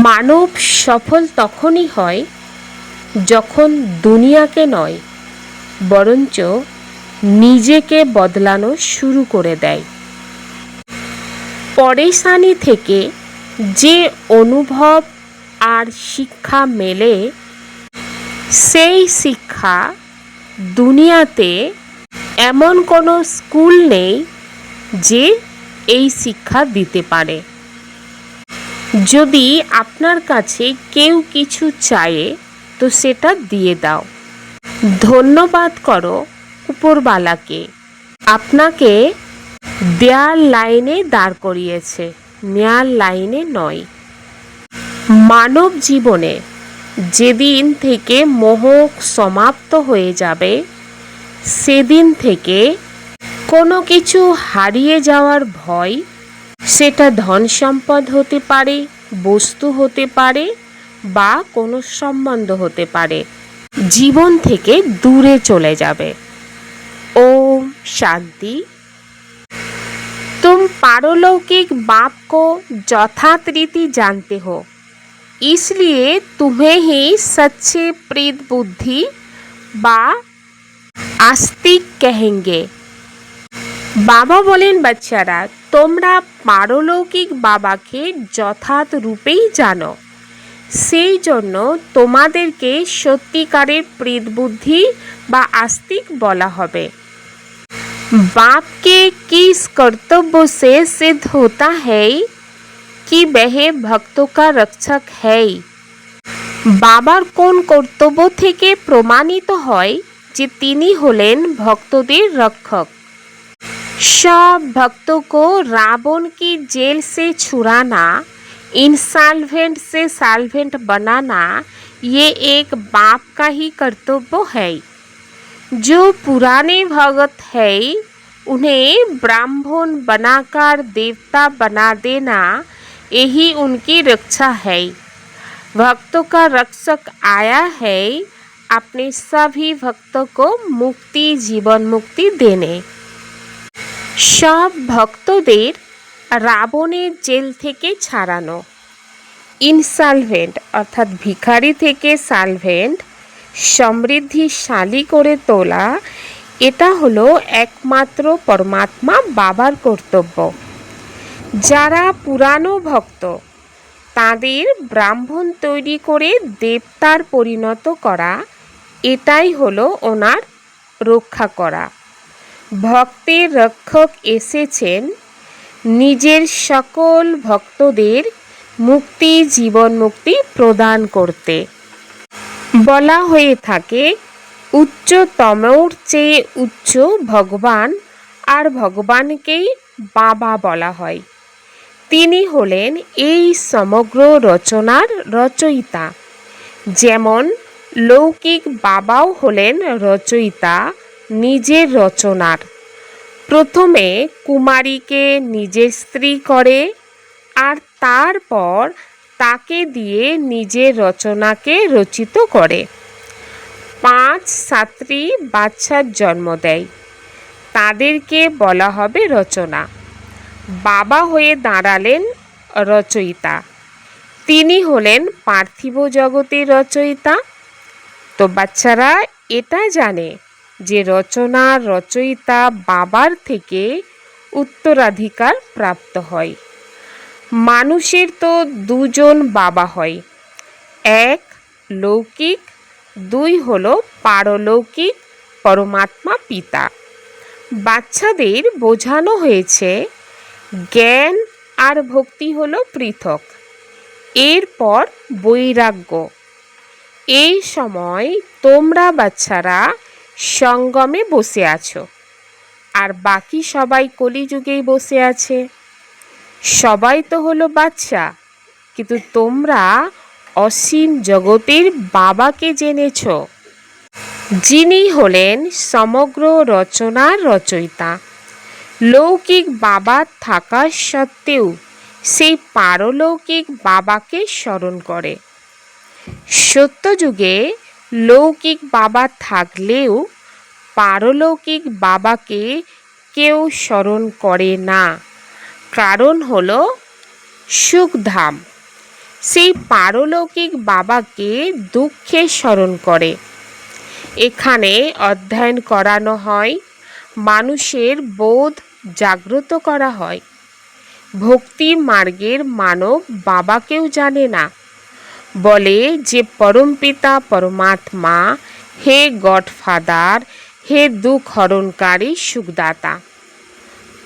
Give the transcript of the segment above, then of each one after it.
মানব সফল তখনই হয় যখন দুনিয়াকে নয় বরঞ্চ নিজেকে বদলানো শুরু করে দেয়। পরেশানি থেকে যে অনুভব আর শিক্ষা মেলে, সেই শিক্ষা দুনিয়াতে এমন কোনো স্কুল নেই যে এই শিক্ষা দিতে পারে। যদি আপনার কাছে কেউ কিছু চায় তো সেটা দিয়ে দাও। ধন্যবাদ করো উপরওয়ালাকে, আপনাকে দেয়ার লাইনে দাঁড় করিয়েছে, নেয়ার লাইনে নয়। মানব জীবনে যেদিন থেকে মোহ সমাপ্ত হয়ে যাবে, সেদিন থেকে কোনো কিছু হারিয়ে যাওয়ার ভয়, সেটা ধন সম্পদ হতে পারে, বস্তু হতে পারে বা কোনো সম্বন্ধ হতে পারে, জীবন থেকে দূরে চলে যাবে। ओम शांति। तुम पारलौकिक बाप को यथार्थ रीति जानते हो, इसलिए तुम्हें ही सच्चे प्रीत बुद्धि বা आस्तिक कहेंगे। বাবা বলেন, বাচ্চারা তোমরা পারলৌকিক বাবাকে যথার্থ রূপেই জানো, সেই জন্য তোমাদেরকে সত্যিকারের প্রেত বুদ্ধি বা आस्तिक বলা হবে। बाप के किस कर्तव्य से सिद्ध होता है कि वह भक्तों का रक्षक है। বাবার কোন কর্তব্য থেকে প্রমাণিত হয় যে তিনি হলেন ভক্তদের রক্ষক। सब भक्तों को रावण की जेल से छुड़ाना, इंसॉल्वेंट से सॉल्वेंट बनाना, ये एक बाप का ही कर्तव्य है। जो पुराने भगत है उन्हें ब्राह्मण बनाकर देवता बना देना, यही उनकी रक्षा है। भक्तों का रक्षक आया है अपने सभी भक्तों को मुक्ति, जीवन मुक्ति देने। সব ভক্তদের রাবণের জেল থেকে ছাড়ানো, ইনসলভেন্ট অর্থাৎ ভিখারি থেকে সালভেন্ট, সমৃদ্ধিশালী করে তোলা, এটা হলো একমাত্র পরমাত্মা বাবার কর্তব্য। যারা পুরানো ভক্ত তাদের ব্রাহ্মণ তৈরি করে দেবতার পরিণত করা, এটাই হলো ওনার রক্ষা করা। ভক্তের রক্ষক এসেছেন নিজের সকল ভক্তদের মুক্তি, জীবন মুক্তি প্রদান করতে। বলা হয়ে থাকে উচ্চতমর চেয়ে উচ্চ ভগবান, আর ভগবানকেই বাবা বলা হয়। তিনি হলেন এই সমগ্র রচনার রচয়িতা। যেমন লৌকিক বাবাও হলেন রচয়িতা নিজের রচনার। প্রথমে কুমারীকে নিজের স্ত্রী করে আর তারপর তাকে দিয়ে নিজের রচনাকে রচিত করে। 5-7টি বাচ্চার জন্ম দেয়, তাদেরকে বলা হবে রচনা। বাবা হয়ে দাঁড়ালেন রচয়িতা, তিনি হলেন পার্থিব জগতের রচয়িতা। তো বাচ্চারা এটা জানে যে রচনার রচয়িতা বাবার থেকে উত্তরাধিকার প্রাপ্ত হয়। মানুষের তো দুজন বাবা হয়, এক লৌকিক, দুই হলো পারলৌকিক পরমাত্মা পিতা। বাচ্চাদের বোঝানো হয়েছে জ্ঞান আর ভক্তি হলো পৃথক, এরপর বৈরাগ্য। এই সময় তোমরা বাচ্চারা সঙ্গমে বসে আছো, আর বাকি সবাই কলিযুগেই বসে আছে। সবাই তো হলো বাচ্চা, কিন্তু তোমরা অসীম জগতের বাবাকে জেনেছ, যিনি হলেন সমগ্র রচনার রচয়িতা। লৌকিক বাবা থাকা সত্ত্বেও সেই পারলৌকিক বাবাকে স্মরণ করে। সত্যযুগে লৌকিক বাবা থাকলেও পারলৌকিক বাবাকে কেউ স্মরণ করে না। কারণ হলো সুখধাম, সেই পারলৌকিক বাবাকে দুঃখে স্মরণ করে। এখানে অধ্যয়ন করানো হয়, মানুষের বোধ জাগ্রত করা হয়। ভক্তি মার্গের মানব বাবাকেও জানে না, বলে যে পরমপিতা পরমাত্মা, হে গডফাদার, হে দুঃখ হরণকারী সুখদাতা।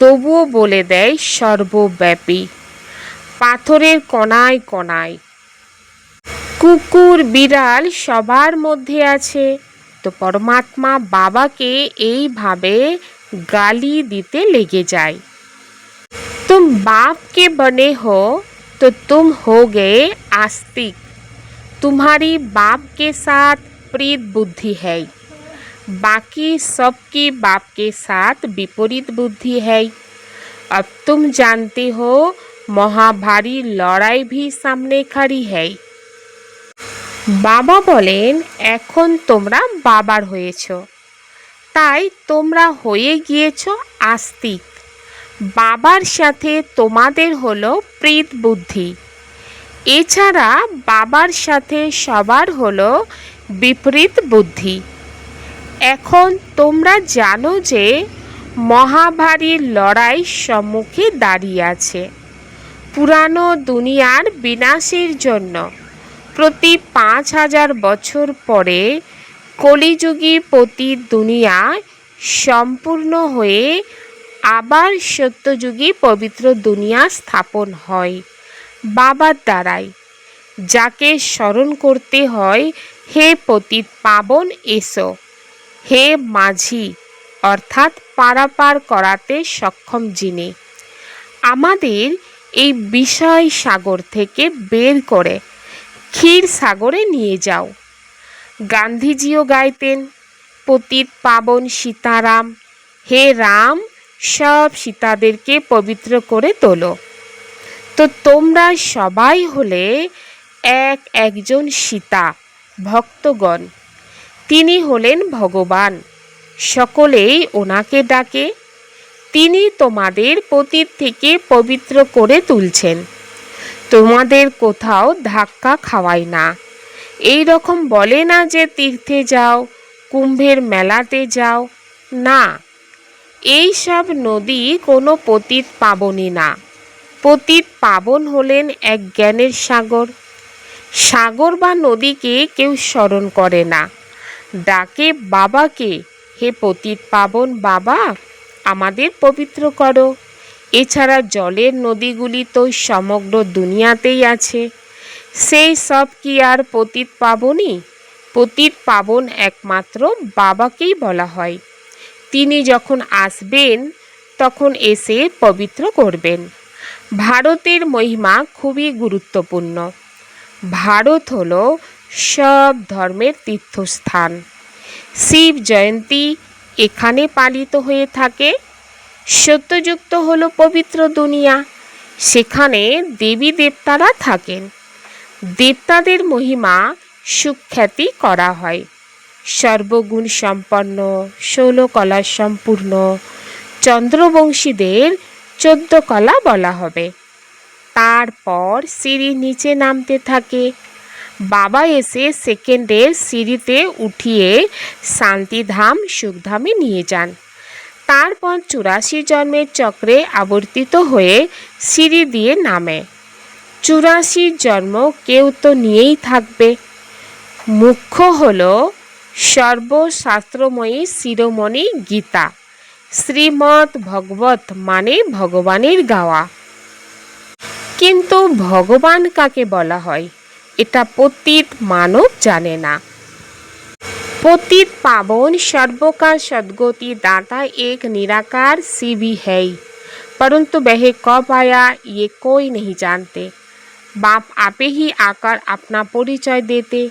তবুও বলে দেয় সর্বব্যাপী, পাথরের কণায় কণায়। কুকুর বিড়াল সবার মধ্যে আছে। তো পরমাত্মা বাবাকে এইভাবে গালি দিতে লেগে যায়। तुम बाप के बने हो तो तुम हो गए आस्तिक, तुम्हारी बाप के साथ प्रीत बुद्धि है, बाकी सबकी बाप के साथ विपरीत बुद्धि है। अब तुम जानते हो महाभारी लड़ाई भी सामने खड़ी है। বাবা বলেন, এখন তোমরা বাবার হয়েছো, তাই তোমরা হয়ে গিয়েছো আস্তিক। বাবার সাথে তোমাদের হলো প্রীত বুদ্ধি। এছাড়া বাবার সাথে সবার হলো বিপরীত বুদ্ধি। এখন তোমরা জানো যে মহাভারী লড়াই সম্মুখে দাঁড়িয়ে আছে। পুরানো দুনিয়ার বিনাশের জন্য প্রতি 5000 বছর পরে কলিযুগী প্রতি দুনিয়ায় সম্পূর্ণ হয়ে আবার সত্যযুগী পবিত্র দুনিয়া স্থাপন হয় বাবার দ্বারাই, যাকে স্মরণ করতে হয়, হে পতিত পাবন এসো, হে মাঝি অর্থাৎ পারাপার করাতে সক্ষম যিনি, আমাদের এই বিষয় সাগর থেকে বের করে ক্ষীর সাগরে নিয়ে যাও। গান্ধীজিও গাইতেন, পতিত পাবন সীতারাম, হে রাম সব সীতাদেরকে পবিত্র করে তোলো। তো তোমরা সবাই হলে একজন সীতা ভক্তগণ। তিনি হলেন ভগবান, সকলেই ওনাকে ডাকে। তিনি তোমাদের পতিত থেকে পবিত্র করে তুলছেন, তোমাদের কোথাও ধাক্কা খাওয়ায় না। এই রকম বলে না যে তীর্থে যাও, কুম্ভের মেলাতে যাও, না, এই সব নদী কোনো পতিত পাবনই না। পতিত পাবন হলেন এক জ্ঞানের সাগর। সাগর বা নদীকে কেউ স্মরণ করে না, ডাকে বাবাকে, হে পতিত পাবন বাবা আমাদের পবিত্র করো। এছাড়া জলের নদীগুলি তো সমগ্র দুনিয়াতেই আছে, সেই সব কি আর পতিত পাবনই? পতিত পাবন একমাত্র বাবাকেই বলা হয়। তিনি যখন আসবেন তখন এসে পবিত্র করবেন। ভারতের মহিমা খুবই গুরুত্বপূর্ণ। ভারত হলো সব ধর্মের তীর্থস্থান। শিব জয়ন্তী এখানে পালিত হয়ে থাকে। সত্যযুক্ত হলো পবিত্র দুনিয়া, সেখানে দেবী দেবতারা থাকেন। দেবতাদের মহিমা সুখ্যাতি করা হয়। সর্বগুণ সম্পন্ন, 16 কলা সম্পূর্ণ চন্দ্রবংশীদের 14 কলা বলা হবে। তারপর সিঁড়ি নিচে নামতে থাকে। বাবা এসে সেকেন্ডের সিঁড়িতে উঠিয়ে শান্তিধাম সুখধামে নিয়ে যান। তারপর 84 জন্মের চক্রে আবর্তিত হয়ে সিঁড়ি দিয়ে নামে। 84 জন্ম কেউ তো নিয়েই থাকবে। মুখ্য হলো সর্বশাস্ত্রময়ী শিরোমণি গীতা, শ্রীমদ্ ভগবত মানে ভগবানের গাওয়া। কিন্তু ভগবান কাকে বলা হয় এটা পতিত মানব জানে না। पतित पावन सर्व का सद्गति दाता एक निराकार शिव ही है, परंतु वह कब आया ये कोई नहीं जानते। बाप आपे ही आकर अपना परिचय देते।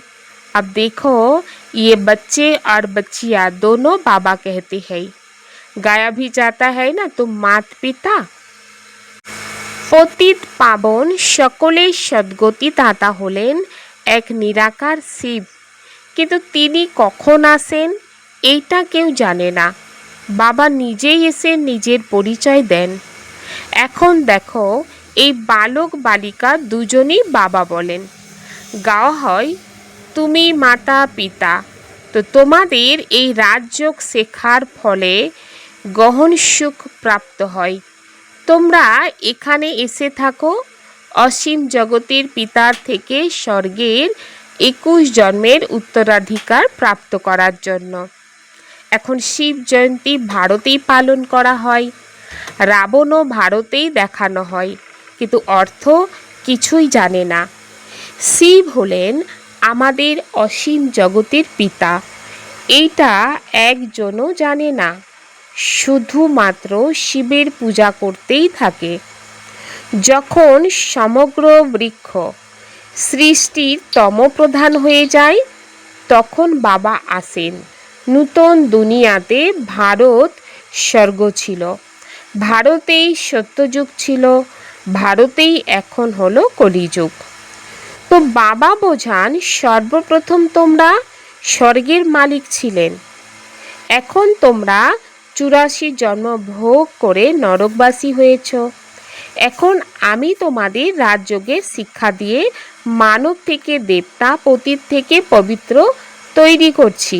अब देखो ये बच्चे और बच्चियाँ दोनों बाबा कहते हैं। गाया भी जाता है ना तुम मात पिता। पतित पावन सकले सद्गति दाता हलेन एक निराकार शिव, কিন্তু তিনি কখন আসেন এইটা কেউ জানে না। বাবা নিজেই এসে নিজের পরিচয় দেন। এখন দেখো এই বালক বালিকা দুজনেই বাবা বলেন। গাওয়া হয়, তুমি মাতা পিতা। তো তোমাদের এই রাজযোগ শেখার ফলে গহন সুখ প্রাপ্ত হয়। তোমরা এখানে এসে থাকো অসীম জগতের পিতার থেকে স্বর্গের 21 জন্মের উত্তরাধিকার প্রাপ্ত করার জন্য। এখন শিব জয়ন্তী ভারতেই পালন করা হয়, রাবণও ভারতেই দেখানো হয়, কিন্তু অর্থ কিছুই জানে না। শিব হলেন আমাদের অসীম জগতের পিতা, এইটা একজনও জানে না, শুধুমাত্র শিবের পূজা করতেই থাকে। যখন সমগ্র বৃক্ষ সৃষ্টির তমপ্রধান হয়ে যায় তখন বাবা আসেন। নূতন দুনিয়াতে ভারত স্বর্গ ছিল, ভারতেই সত্যযুগ ছিল, ভারতেই এখন হলো কলিযুগ। তো বাবা বোঝান সর্বপ্রথম তোমরা স্বর্গের মালিক ছিলেন, এখন তোমরা 84 জন্ম ভোগ করে নরকবাসী হয়েছ। এখন আমি তোমাদের রাজযোগের শিক্ষা দিয়ে মানব থেকে দেবতা, পতিত থেকে পবিত্র তৈরি করছি।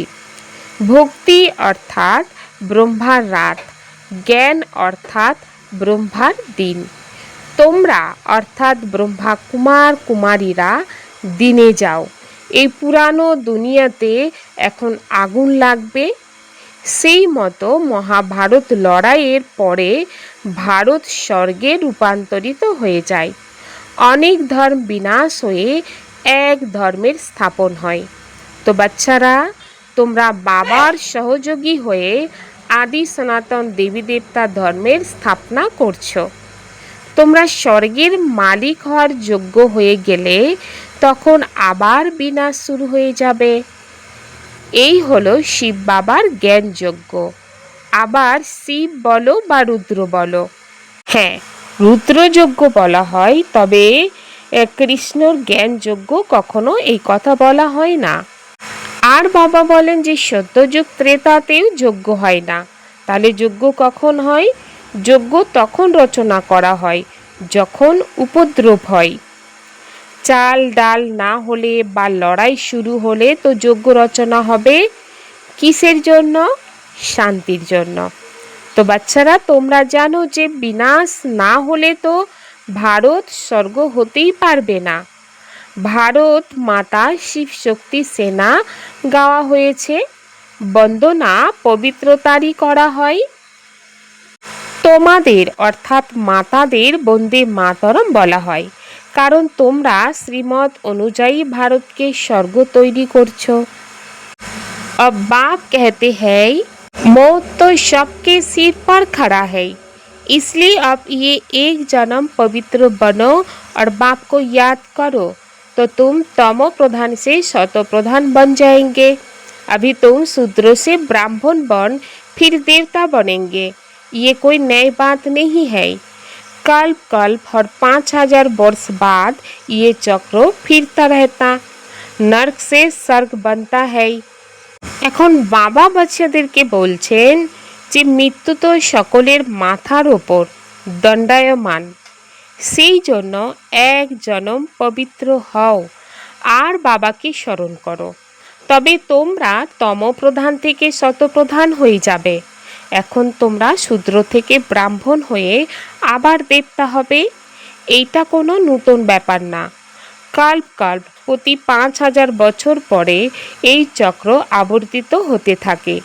ভক্তি অর্থাৎ ব্রহ্মার রাত, জ্ঞান অর্থাৎ ব্রহ্মার দিন। তোমরা অর্থাৎ ব্রহ্মা কুমার কুমারীরা দিনে যাও। এই পুরানো দুনিয়াতে এখন আগুন লাগবে। সেই মতো মহাভারত লড়াইয়ের পরে ভারত স্বর্গে রূপান্তরিত হয়ে যায়। অনেক ধর্ম বিনাশ হয়ে এক ধর্মের স্থাপন হয়। তো বাচ্চারা, তোমরা বাবার সহযোগী হয়ে আদি সনাতন দেবী দেবতা ধর্মের স্থাপনা করছো। তোমরা স্বর্গের মালিক হওয়ার যোগ্য হয়ে গেলে তখন আবার বিনাশ শুরু হয়ে যাবে। এই হলো শিব বাবার জ্ঞান যজ্ঞ। আবার শিব বলো বা রুদ্র বলো, হ্যাঁ রুদ্রযজ্ঞ বলা হয়, তবে কৃষ্ণর জ্ঞান যজ্ঞ কখনো এই কথা বলা হয় না। আর বাবা বলেন যে সত্যযুগ ত্রেতাতেও যজ্ঞ হয় না। তাহলে যজ্ঞ কখন হয়? যজ্ঞ তখন রচনা করা হয় যখন উপদ্রব হয়। চাল ডাল না হলে বা লড়াই শুরু হলে তো যজ্ঞ রচনা হবে। কিসের জন্য? শান্তির জন্য। তো বাচ্চারা, তোমরা জানো যে বিনাশ না হলে তো ভারত স্বর্গ হতেই পারবে না। ভারত মাতা শিব শক্তি সেনা গাওয়া হয়েছে, বন্দনা পবিত্রতারই করা হয়। তোমাদের অর্থাৎ মাতাদের বন্দে মাতরম বলা হয়, কারণ তোমরা শ্রীমত অনুযায়ী ভারতকে স্বর্গ তৈরি করছো। अब बाप कहते हैं मौत तो सबके सिर पर खड़ा है, इसलिए अब ये एक जन्म पवित्र बनो और बाप को याद करो, तो तुम तमो प्रधान से सतो प्रधान बन जाएंगे। अभी तुम शूद्र से ब्राह्मण बन फिर देवता बनेंगे, ये कोई नई बात नहीं है। कल्प कल्प और 5000 वर्ष बाद ये चक्र फिरता रहता, नर्क से स्वर्ग बनता है। এখন বাবা বাচ্চাদেরকে বলছেন যে মৃত্যু তো সকলের মাথার ওপর দণ্ডায়মান, সেই জন্য এক জনম পবিত্র হও আর বাবাকে স্মরণ করো, তবে তোমরা তমপ্রধান থেকে শতপ্রধান হয়ে যাবে। এখন তোমরা শূদ্র থেকে ব্রাহ্মণ হয়ে আবার দেবতা হবে, এইটা কোনো নতুন ব্যাপার না। কল্প কল্প প্রতি 5000 বছর পরে এই চক্র আবর্তিত হতে থাকে,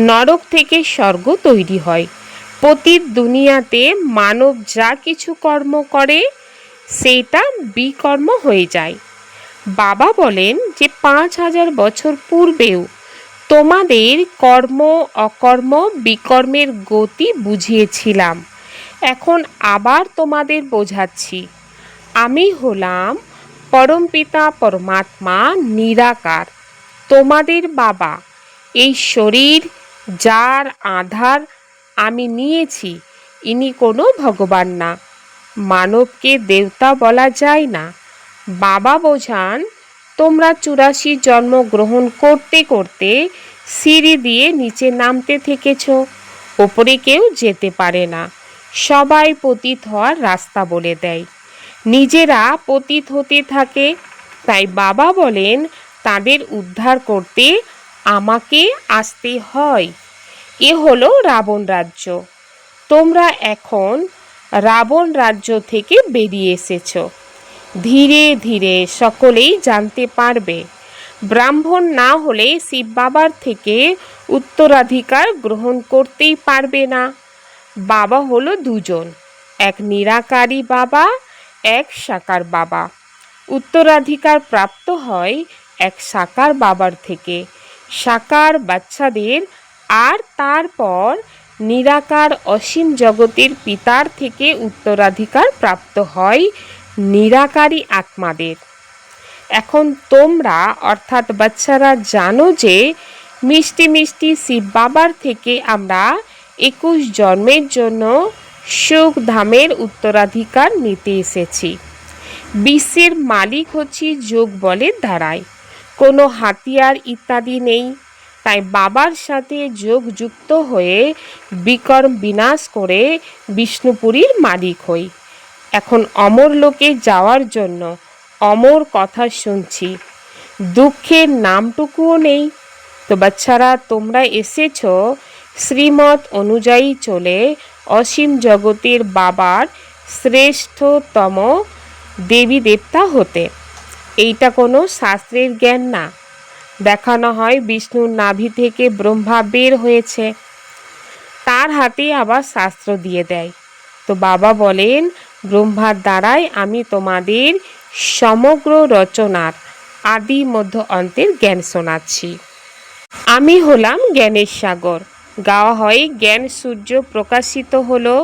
নরক থেকে স্বর্গ তৈরি হয়। পতিত দুনিয়াতে মানব যা কিছু কর্ম করে সেইটা বিকর্ম হয়ে যায়। বাবা বলেন যে 5000 বছর পূর্বেও তোমাদের কর্ম অকর্ম বিকর্মের গতি বুঝিয়েছিলাম, এখন আবার তোমাদের বোঝাচ্ছি। আমি হলাম পরমপিতা পরমাত্মা নিরাকার, তোমাদের বাবা। এই শরীর যার আধার আমি নিয়েছি, ইনি কোনো ভগবান না, মানবকে দেবতা বলা যায় না। বাবা বোঝান তোমরা 84 জন্ম গ্রহণ করতে করতে সিঁড়ি দিয়ে নিচে নামতে থেকেছ, ওপরে কেউ যেতে পারে না। সবাই পতিত হওয়ার রাস্তা বলে দেয়, নিজেরা পতিত হতে থাকে। তাই বাবা বলেন তাদের উদ্ধার করতে আমাকে আসতে হয়। এ হলো রাবণ রাজ্য। তোমরা এখন রাবণ রাজ্য থেকে বেরিয়ে এসেছো। ধীরে ধীরে সকলেই জানতে পারবে, ব্রাহ্মণ না হলে শিব বাবার থেকে উত্তরাধিকার গ্রহণ করতেই পারবে না। বাবা হলো দুজন, এক নিরাকারী বাবা, এক সাকার বাবা। উত্তরাধিকার প্রাপ্ত হয় এক সাকার বাবার থেকে, সাকার বাচ্চাদের, আর তারপর নিরাকার অসীম জগতের পিতার থেকে উত্তরাধিকার প্রাপ্ত হয় নিরাকারী আত্মাদের। এখন তোমরা অর্থাৎ বাচ্চারা জানো যে মিষ্টি মিষ্টি শিব বাবার থেকে আমরা 21 জন্মের জন্য সুখ ধামের উত্তরাধিকার নিতে এসেছি। বিশ্বের মালিক হচ্ছি যোগ বলের দ্বারাই, কোনো হাতিয়ার ইত্যাদি নেই। তাই বাবার সাথে যোগ যুক্ত হয়ে বিকর্ম বিনাশ করে বিষ্ণুপুরীর মালিক হই। এখন অমর লোকে যাওয়ার জন্য অমর কথা শুনছি, দুঃখের নামটুকুও নেই। তো বাচ্চারা, তোমরা এসেছ শ্রীমত অনুযায়ী চলে অসীম জগতের বাবার শ্রেষ্ঠতম দেবী দেবতা হতে। এইটা কোনো শাস্ত্রের জ্ঞান না। দেখানো হয় বিষ্ণুর নাভি থেকে ব্রহ্মা বের হয়েছে, তার হাতে আবার শাস্ত্র দিয়ে দেয়। তো বাবা বলেন ব্রহ্মার দ্বারাই আমি তোমাদের সমগ্র রচনার আদি মধ্য অন্তের জ্ঞান শোনাচ্ছি। আমি হলাম জ্ঞানের সাগর। গাওয়া হয় জ্ঞান সূর্য প্রকাশিত হলো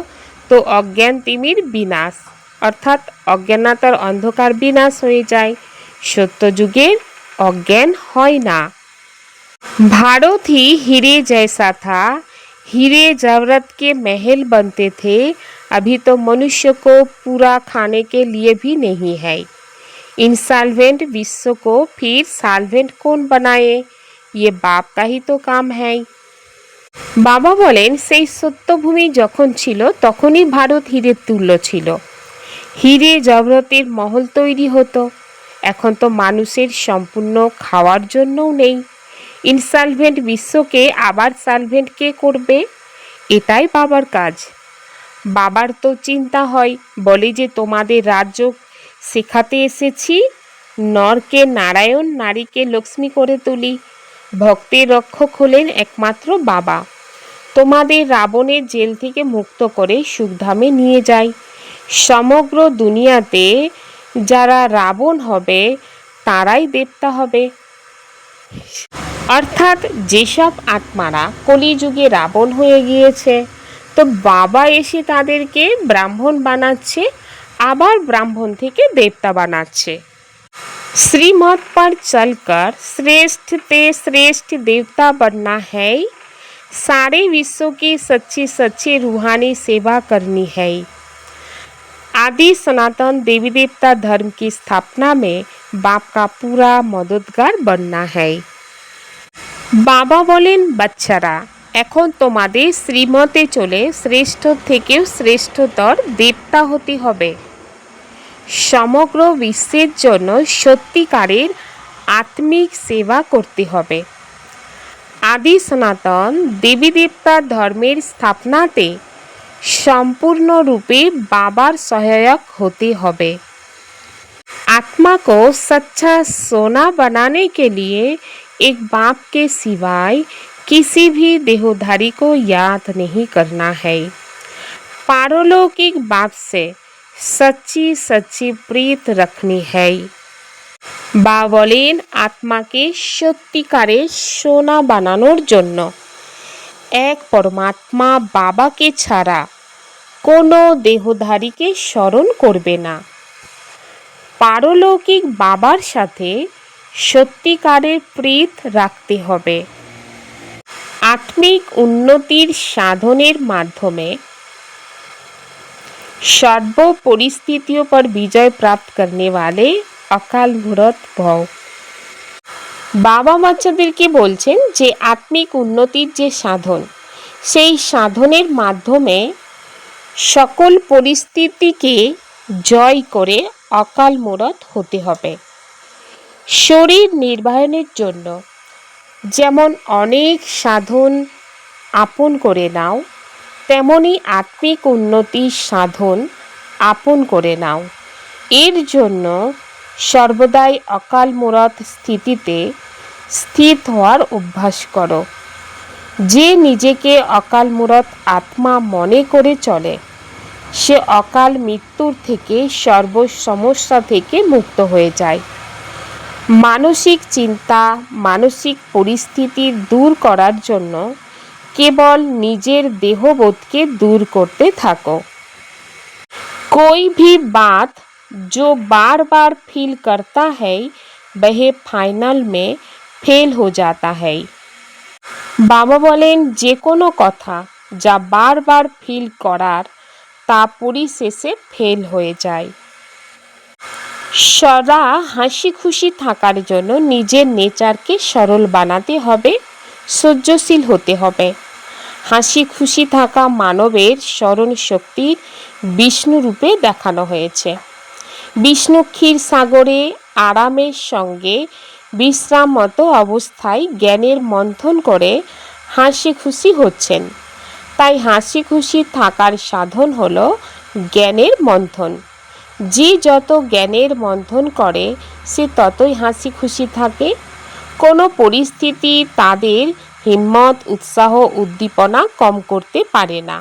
তো অজ্ঞান তিমির বিনাশ, অর্থাৎ অজ্ঞানতার অন্ধকার বিনাশ হয়ে যায়, সত্যযুগের অজ্ঞান হয় না। भारत ही हीरे जैसा था, हीरे जवाहरात के महल बनते थे, अभी तो मनुष्य को पूरा खाने के लिए भी नहीं है। इंसॉल्वेंट विश्व को फिर सॉल्वेंट कौन बनाए, ये बाप का ही तो काम है। বাবা বলেন সেই সত্যভূমি যখন ছিল তখনই ভারত হীরের তুল্য ছিল, হীরে জওহরাতের মহল তৈরি হতো। এখন তো মানুষের সম্পূর্ণ খাওয়ার জন্যও নেই। ইনসলভেন্ট বিশ্বকে আবার সলভেন্ট কে করবে? এটাই বাবার কাজ। বাবার তো চিন্তা হয়, বলে যে তোমাদের রাজ্য শেখাতে এসেছি, নরকে নারায়ণ, নারীকে লক্ষ্মী করে তুলি। ভক্তের রক্ষক হলেন একমাত্র বাবা। তোমাদের রাবণের জেল থেকে মুক্ত করে সুখধামে নিয়ে যায়। সমগ্র দুনিয়াতে যারা রাবণ হবে তারাই দেবতা হবে। অর্থাৎ যেসব আত্মারা কলিযুগে রাবণ হয়ে গিয়েছে, তো বাবা এসে তাদেরকে ব্রাহ্মণ বানাচ্ছে, আবার ব্রাহ্মণ থেকে দেবতা বানাচ্ছে। श्रीमत पर चलकर श्रेष्ठ ते श्रेष्ठ देवता बनना है, सारे विश्व की सच्ची सच्ची रूहानी सेवा करनी है। आदि सनातन देवी देवता धर्म की स्थापना में बाप का पूरा मददगार बनना है। বাবা বলেন বাচ্চারা, এখন তোমাদের শ্রীমতে চলে শ্রেষ্ঠ থেকেও শ্রেষ্ঠতর দেবতা হতে হবে। সমগ্র বিশ্বের জন্য সত্যিকারের আত্মিক সেবা করতে হবে। আদি সনাতন দেবী দেবতা ধর্মের স্থাপনাতে সম্পূর্ণরূপে বাবার সহায়ক হতে হবে। आत्मा को सच्चा सोना बनाने के लिए एक बाप के सिवाय किसी भी देहधारी को याद नहीं करना है। पारलौकिक बाप से सच्ची सच्ची प्रीत रखनी है। বা বলেন আত্মাকে সত্যিকারের সোনা বানানোর জন্য এক পরমাত্মা বাবাকে ছাড়া কোনো দেহধারীকে স্মরণ করবে না। পারলৌকিক বাবার সাথে সত্যিকারের প্রীত রাখতে হবে। আত্মিক উন্নতির সাধনের মাধ্যমে सर्व परिस्थितियों पर विजय प्राप्त करने वाले अकाल मूर्त भव। বাবা বাচ্চাদেরকে বলছেন যে আত্মিক উন্নতির যে সাধন, সেই সাধনের মাধ্যমে সকল পরিস্থিতিকে জয় করে অকাল মূরত হতে হবে। শরীর নির্বাহনের জন্য যেমন অনেক সাধন আপন করে নাও, তেমনি আত্মিক উন্নতির সাধন আপন করে নাও। এর জন্য সর্বদাই অকাল মূরত স্থিতিতে স্থির হওয়ার অভ্যাস করো। যে নিজেকে অকাল মূরত আত্মা মনে করে চলে, সে অকাল মৃত্যুর থেকে সর্ব সমস্যা থেকে মুক্ত হয়ে যায়। মানসিক চিন্তা, মানসিক পরিস্থিতি দূর করার জন্য কেবল নিজের দেহবোধকে দূর করতে থাকো। कोई भी बात जो बार बार फील करता है वह फाइनल में फेल हो जाता है। বাবা বলেন, যে কোনো কথা যা বারবার ফিল করার তা পরিশেষে ফেল হয়ে যায়। সদা হাসি খুশি থাকার জন্য নিজের নেচারকে সরল বানাতে হবে, সহ্যশীল হতে হবে। হাসি খুশি থাকা মানবের স্মরণ শক্তির বিষ্ণু রূপে দেখানো হয়েছে। বিষ্ণু ক্ষীর সাগরে আরামের সঙ্গে বিশ্রামরত অবস্থায় জ্ঞানের মন্থন করে হাসি খুশি হচ্ছেন। তাই হাসি খুশি থাকার সাধন হলো জ্ঞানের মন্থন। যে যত জ্ঞানের মন্থন করে সে ততই হাসি খুশি থাকে। কোনো পরিস্থিতি তাদের হিম্মত, উৎসাহ, উদ্দীপনা কম করতে পারে না।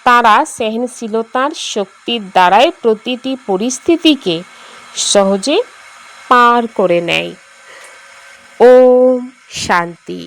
তারা সহনশীলতার শক্তির দ্বারাই প্রতিটি পরিস্থিতিকে সহজে পার করে নেয়। ওম শান্তি।